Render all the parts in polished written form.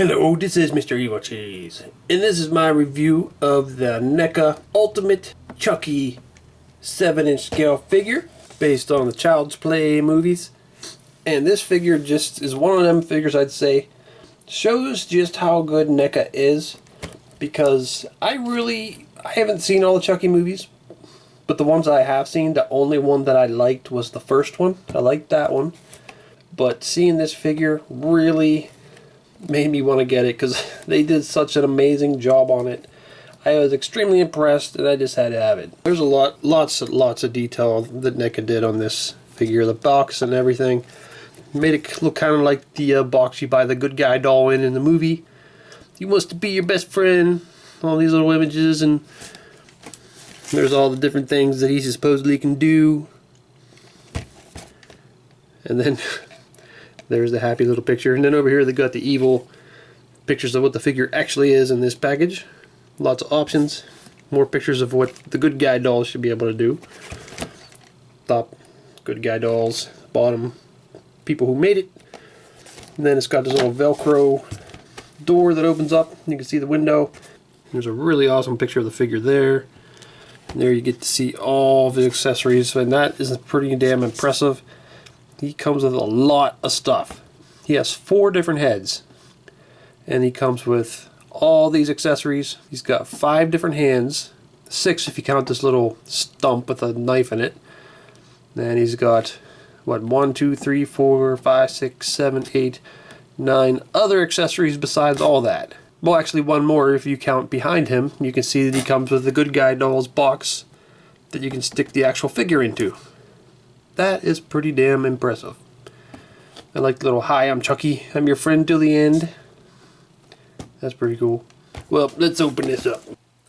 Hello, this is Mr. Evilcheese, and this is my review of the NECA Ultimate Chucky 7-inch scale figure based on the Child's Play movies. And this figure just is one of them figures I'd say shows just how good NECA is, because I haven't seen all the Chucky movies, but the ones I have seen, the only one that I liked was the first one. I liked that one, but seeing this figure really made me want to get it because they did such an amazing job on it. I was extremely impressed and I just had to have it. There's a lots of detail that NECA did on this figure, the box and everything. Made it look kind of like the box you buy the good guy doll in the movie. He wants to be your best friend. All these little images, and there's all the different things that he supposedly can do. And then there's the happy little picture. And then over here they got the evil pictures of what the figure actually is in this package. Lots of options. More pictures of what the good guy dolls should be able to do. Top, good guy dolls. Bottom, people who made it. And then it's got this little Velcro door that opens up. You can see the window. There's a really awesome picture of the figure there. And there you get to see all the accessories, and that is pretty damn impressive. He comes with a lot of stuff. He has 4 different heads, and he comes with all these accessories. He's got 5 different hands, 6 if you count this little stump with a knife in it. Then he's got, what, 1, 2, 3, 4, 5, 6, 7, 8, 9 other accessories besides all that. Well, actually one more if you count behind him. You can see that he comes with the good guy dolls box that you can stick the actual figure into. That is pretty damn impressive. I like the little "Hi, I'm Chucky, I'm your friend till the end." That's pretty cool. Well, let's open this up.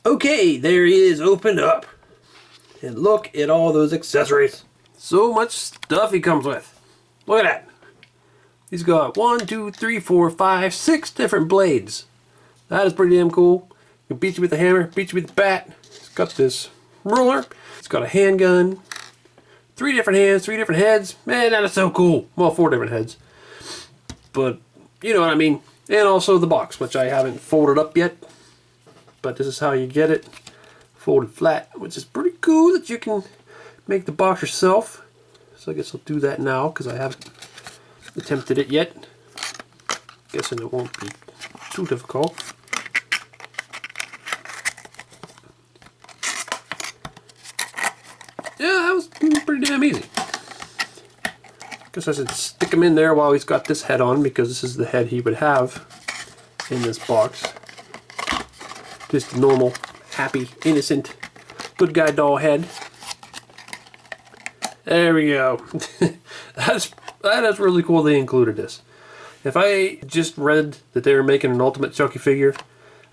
Okay, there he is, opened up. And look at all those accessories. So much stuff he comes with. Look at that. He's got 1, 2, 3, 4, 5, 6 different blades. That is pretty damn cool. He'll beat you with a hammer, beat you with a bat. He's got this ruler. He's got a handgun. 3 different hands, 3 different heads. Man, that is so cool. Well, 4 different heads. But, you know what I mean. And also the box, which I haven't folded up yet. But this is how you get it. Folded flat, which is pretty cool that you can make the box yourself. So I guess I'll do that now, because I haven't attempted it yet. Guessing it won't be too difficult. Yeah, that was pretty damn easy. Guess I should stick him in there while he's got this head on, because this is the head he would have in this box. Just a normal, happy, innocent, good guy doll head. There we go. That is really cool they included this. If I just read that they were making an Ultimate Chucky figure,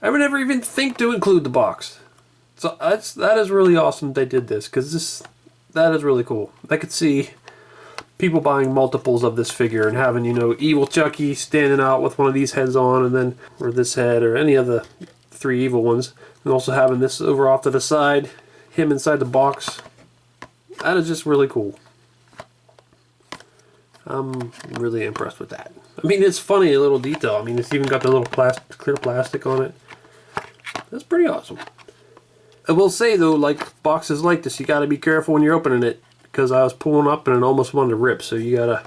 I would never even think to include the box. So that is really awesome they did this, because that is really cool. I could see people buying multiples of this figure and having, you know, evil Chucky standing out with one of these heads on, and then, or this head, or any of the 3 evil ones, and also having this over off to the side, him inside the box. That is just really cool. I'm really impressed with that. I mean, it's funny, a little detail. I mean, it's even got the little clear plastic on it. That's pretty awesome. I will say though, like boxes like this, you gotta be careful when you're opening it, because I was pulling up and it almost wanted to rip, so you gotta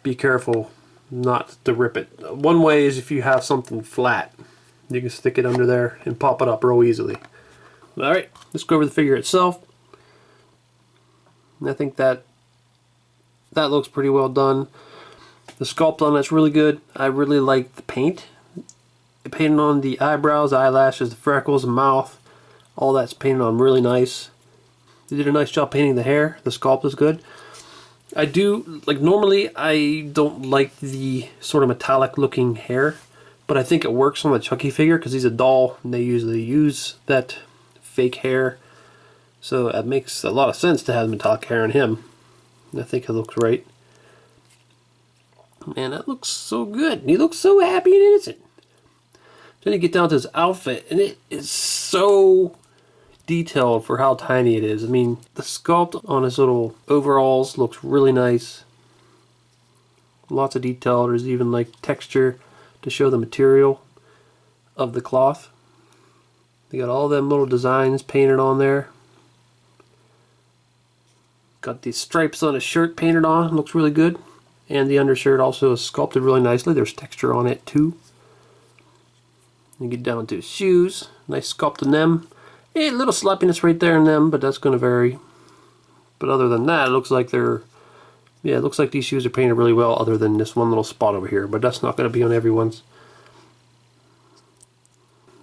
be careful not to rip it. One way is if you have something flat, you can stick it under there and pop it up real easily. Alright, let's go over the figure itself. I think that looks pretty well done. The sculpt on it's really good. I really like the paint. The painting on the eyebrows, eyelashes, the freckles, the mouth, all that's painted on really nice. They did a nice job painting the hair. The sculpt is good. I do, like, normally I don't like the sort of metallic looking hair, but I think it works on the Chucky figure because he's a doll and they usually use that fake hair. So it makes a lot of sense to have metallic hair on him. I think it looks right. Man, that looks so good. He looks so happy and innocent. Then you get down to his outfit, and it is so detailed for how tiny it is. I mean, the sculpt on his little overalls looks really nice. Lots of detail. There's even like texture to show the material of the cloth. They got all them little designs painted on there. Got these stripes on his shirt painted on, looks really good. And the undershirt also is sculpted really nicely. There's texture on it too. You get down to his shoes, nice sculpt in them. A little sloppiness right there in them, but that's going to vary. But other than that, it looks like they're, yeah, it looks like these shoes are painted really well, other than this one little spot over here. But that's not going to be on everyone's.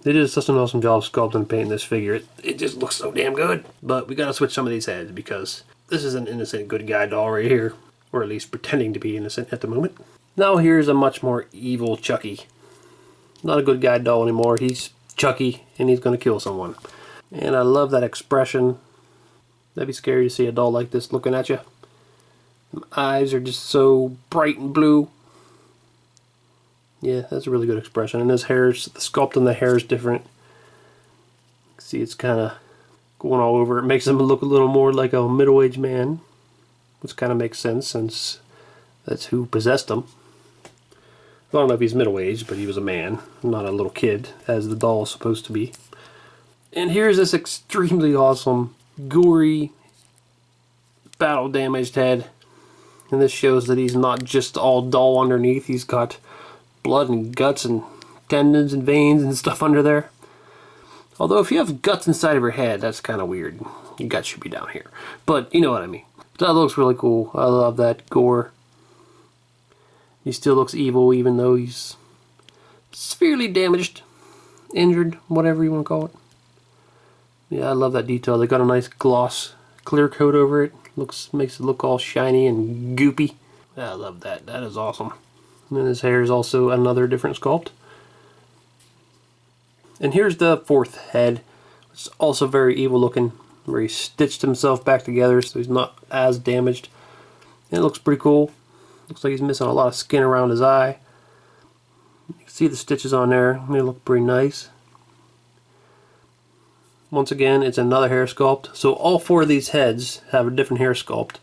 They did such an awesome job sculpting and painting this figure. It just looks so damn good. But we got to switch some of these heads because this is an innocent good guy doll right here, or at least pretending to be innocent at the moment. Now here's a much more evil Chucky. Not a good guy doll anymore. He's Chucky, and he's going to kill someone. And I love that expression. That'd be scary to see a doll like this looking at you. The eyes are just so bright and blue. Yeah, that's a really good expression. And his hair's, the sculpt on the hair is different. See, it's kind of going all over. It makes him look a little more like a middle-aged man, which kind of makes sense since that's who possessed him. I don't know if he's middle-aged, but he was a man, not a little kid, as the doll is supposed to be. And here's this extremely awesome, gory, battle-damaged head. And this shows that he's not just all doll underneath. He's got blood and guts and tendons and veins and stuff under there. Although if you have guts inside of your head, that's kind of weird. Your guts should be down here. But you know what I mean. That looks really cool. I love that gore. He still looks evil even though he's severely damaged, injured, whatever you want to call it. Yeah, I love that detail. They got a nice gloss clear coat over it. Makes it look all shiny and goopy. I love that. That is awesome. And then his hair is also another different sculpt. And here's the fourth head. It's also very evil looking, where he stitched himself back together so he's not as damaged. And it looks pretty cool. Looks like he's missing a lot of skin around his eye. You can see the stitches on there. They look pretty nice. Once again, it's another hair sculpt. So all four of these heads have a different hair sculpt.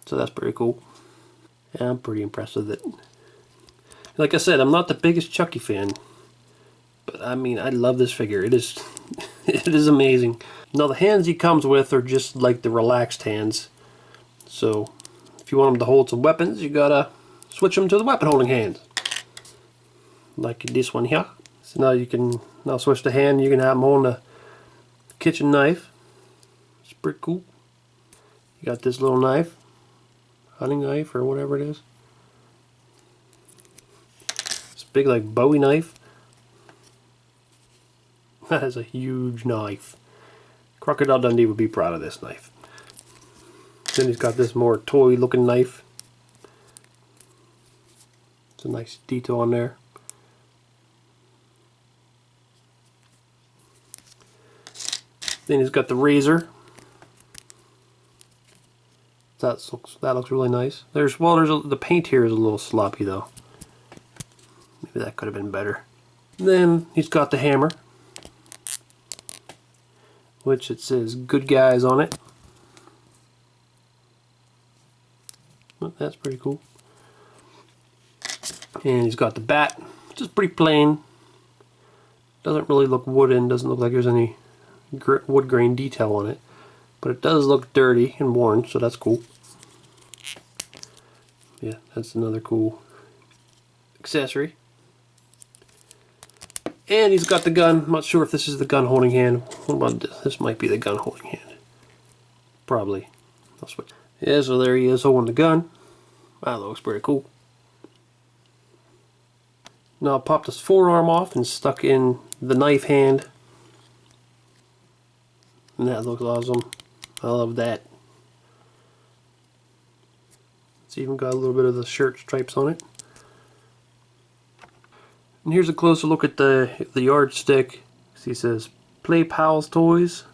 So that's pretty cool. Yeah, I'm pretty impressed with it. Like I said, I'm not the biggest Chucky fan. But I mean, I love this figure. It is it is amazing. Now the hands he comes with are just like the relaxed hands. So if you want him to hold some weapons, you gotta switch him to the weapon holding hands. Like this one here. So now you can switch the hand, you can have him holding a kitchen knife. It's pretty cool. You got this little knife, hunting knife or whatever it is. It's big like Bowie knife. That is a huge knife. Crocodile Dundee would be proud of this knife. Then he's got this more toy looking knife. It's a nice detail on there. Then he's got the razor. That looks really nice. The paint here is a little sloppy though. Maybe that could have been better. Then he's got the hammer, which it says "Good Guys" on it. Well, that's pretty cool. And he's got the bat, which is pretty plain. Doesn't really look wooden. Doesn't look like there's any wood grain detail on it, but it does look dirty and worn, so that's cool. Yeah, that's another cool accessory. And he's got the gun. I'm not sure if this is the gun holding hand. What about this? This might be the gun holding hand. Probably. I'll switch. Yeah, so there he is holding the gun. That looks pretty cool. Now I popped his forearm off and stuck in the knife hand. And that looks awesome. I love that. It's even got a little bit of the shirt stripes on it. And here's a closer look at the yardstick. He says Play Pals Toys.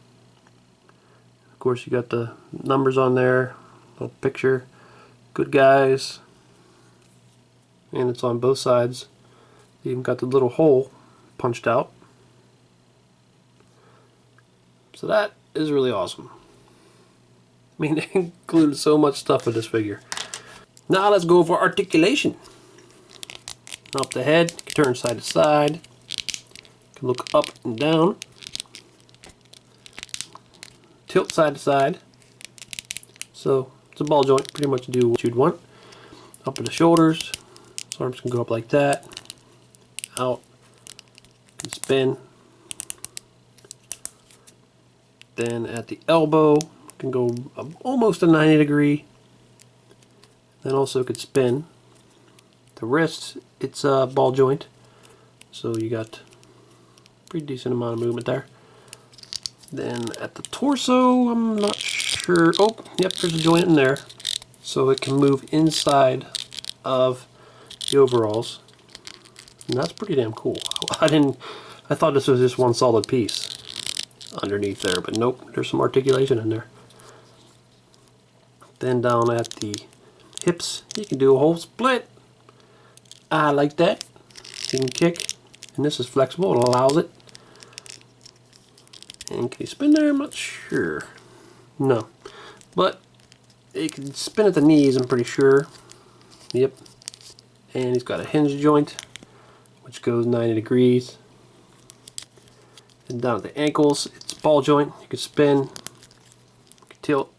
Of course you got the numbers on there, little picture, Good Guys, and it's on both sides. You even got the little hole punched out. So that is really awesome. I mean, they included so much stuff with this figure. Now let's go for articulation. Up the head, you can turn side to side. You can look up and down. Tilt side to side. So it's a ball joint, pretty much do what you'd want. Up at the shoulders, so arms can go up like that. Out, can spin. Then at the elbow, can go almost a 90 degree. Then also could spin. The wrist, it's a ball joint, so you got pretty decent amount of movement there. Then at the torso, I'm not sure. Oh, yep, there's a joint in there, so it can move inside of the overalls, and that's pretty damn cool. I thought this was just one solid piece underneath there, but nope, there's some articulation in there. Then down at the hips, you can do a whole split. I like that. You can kick, and this is flexible, it allows it. And can you spin there? I'm not sure. No. But it can spin at the knees, I'm pretty sure. Yep. And he's got a hinge joint, which goes 90 degrees. And down at the ankles, it's a ball joint. You can spin, you can tilt,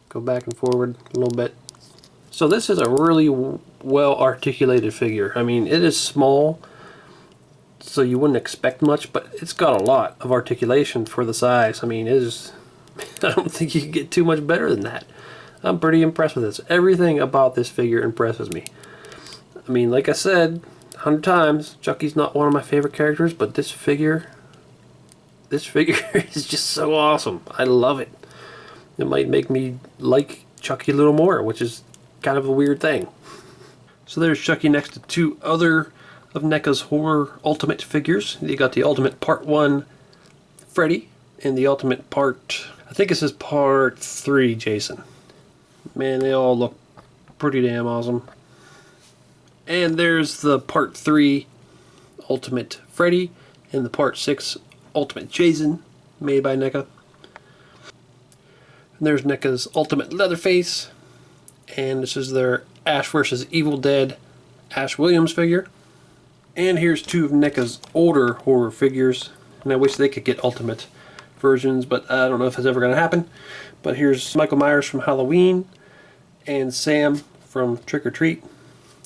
go back and forward a little bit. So this is a really well articulated figure. I mean, it is small, so you wouldn't expect much, but it's got a lot of articulation for the size. I mean, it is, I don't think you can get too much better than that. I'm pretty impressed with this. Everything about this figure impresses me. I mean, like I said 100 times, Chucky's not one of my favorite characters, but this figure is just so awesome. I love it. It might make me like Chucky a little more, which is kind of a weird thing. So there's Chucky next to two other of NECA's horror ultimate figures. You got the Ultimate Part 1 Freddy and the Ultimate Part, I think this is Part 3 Jason. Man, they all look pretty damn awesome. And there's the Part 3 Ultimate Freddy and the Part 6 Ultimate Jason, made by NECA. And there's NECA's Ultimate Leatherface, and this is their Ash vs. Evil Dead Ash Williams figure. And here's two of NECA's older horror figures, and I wish they could get ultimate versions, but I don't know if it's ever going to happen. But here's Michael Myers from Halloween and Sam from Trick or Treat.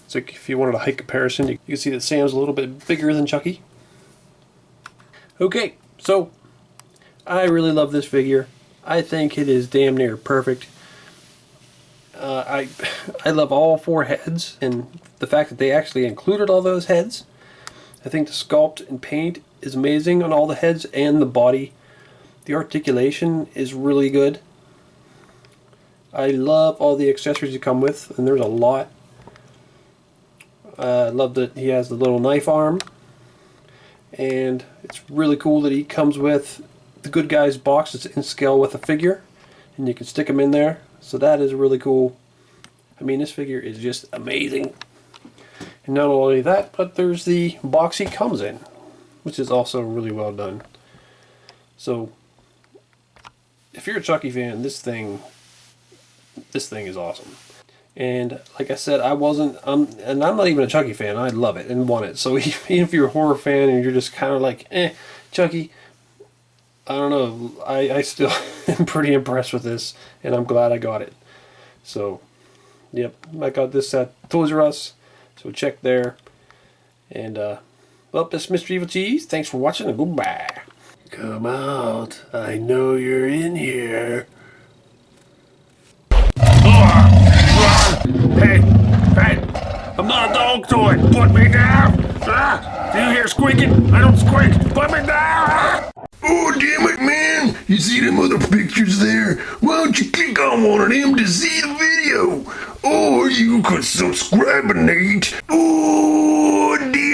So if you wanted a height comparison, you can see that Sam's a little bit bigger than Chucky. Okay, so I really love this figure. I think it is damn near perfect. I love all four heads, and the fact that they actually included all those heads. I think the sculpt and paint is amazing on all the heads and the body. The articulation is really good. I love all the accessories you come with, and there's a lot. I love that he has the little knife arm, and it's really cool that he comes with the Good Guys box that's in scale with a figure, and you can stick him in there, so that is really cool. I mean, this figure is just amazing. And not only that, but there's the box he comes in, which is also really well done. So if you're a Chucky fan, this thing is awesome. And like I said, and I'm not even a Chucky fan. I love it and want it. So even if you're a horror fan and you're just kind of like, Chucky, I don't know. I still am pretty impressed with this, and I'm glad I got it. So, yep, I got this at Toys R Us. So check there. And, well, this is Mr. Evilcheese. Thanks for watching, and goodbye. Come out. I know you're in here. Hey, I'm not a dog toy. Put me down. Do you hear squeaking? I don't squeak. Put me down. Oh, damn it, man. You see them other pictures there? Why don't you click on one of them to see the video? Or you could subscribe, Nate. Oh, damn.